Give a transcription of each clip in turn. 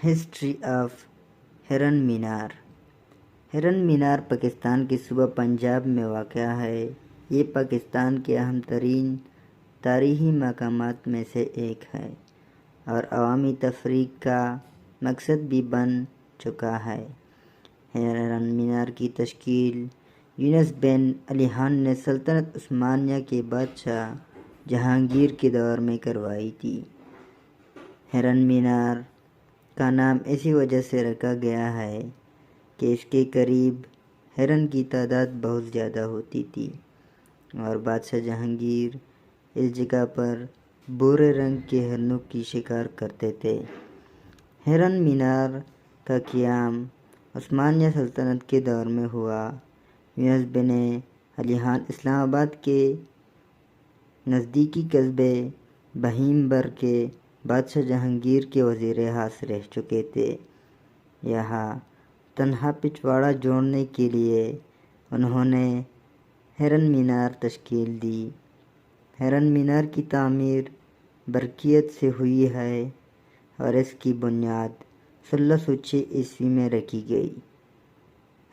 History of ہرن مینار۔ ہرن مینار پاکستان کے صوبہ پنجاب میں واقع ہے۔ یہ پاکستان کے اہم ترین تاریخی مقامات میں سے ایک ہے اور عوامی تفریح کا مقصد بھی بن چکا ہے۔ ہرن مینار کی تشکیل یونس بن علی خان نے سلطنت عثمانیہ کے بادشاہ جہانگیر کے دور میں کروائی تھی۔ ہرن مینار کا نام اسی وجہ سے رکھا گیا ہے کہ اس کے قریب ہرن کی تعداد بہت زیادہ ہوتی تھی اور بادشاہ جہانگیر اس جگہ پر بھورے رنگ کے ہرنوں کی شکار کرتے تھے۔ ہرن مینار کا قیام عثمانیہ سلطنت کے دور میں ہوا۔ یونس بن علی خان اسلام آباد کے نزدیکی قصبے بھیمبر کے بادشاہ جہانگیر کے وزیر خاص رہ چکے تھے۔ یہاں تنہا پچھواڑا جوڑنے کے لیے انہوں نے ہرن مینار تشکیل دی۔ ہرن مینار کی تعمیر برکیت سے ہوئی ہے اور اس کی بنیاد 1606 میں رکھی گئی۔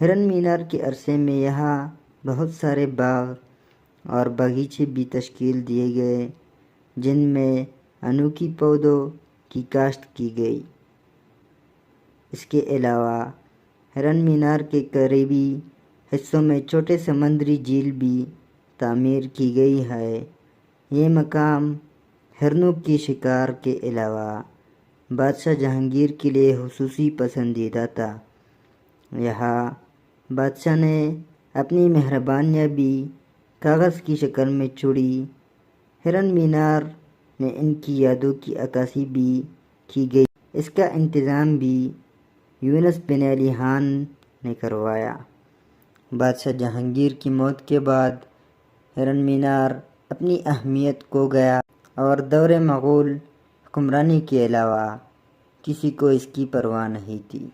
ہرن مینار کے عرصے میں یہاں بہت سارے باغ اور باغیچے بھی تشکیل دیے گئے جن میں انوکھی پودوں کی کاشت کی گئی۔ اس کے علاوہ ہرن مینار کے قریبی حصوں میں چھوٹے سمندری جھیل بھی تعمیر کی گئی ہے۔ یہ مقام ہرنوں کی شکار کے علاوہ بادشاہ جہانگیر کے لیے خصوصی پسندیدہ تھا۔ یہاں بادشاہ نے اپنی مہربانیاں بھی کاغذ کی شکل میں چھوڑی۔ ہرن مینار میں ان کی یادوں کی عکاسی بھی کی گئی۔ اس کا انتظام بھی یونس بن علی خان نے کروایا۔ بادشاہ جہانگیر کی موت کے بعد ہرن مینار اپنی اہمیت کھو گیا اور دور مغول حکمرانی کے علاوہ کسی کو اس کی پرواہ نہیں تھی۔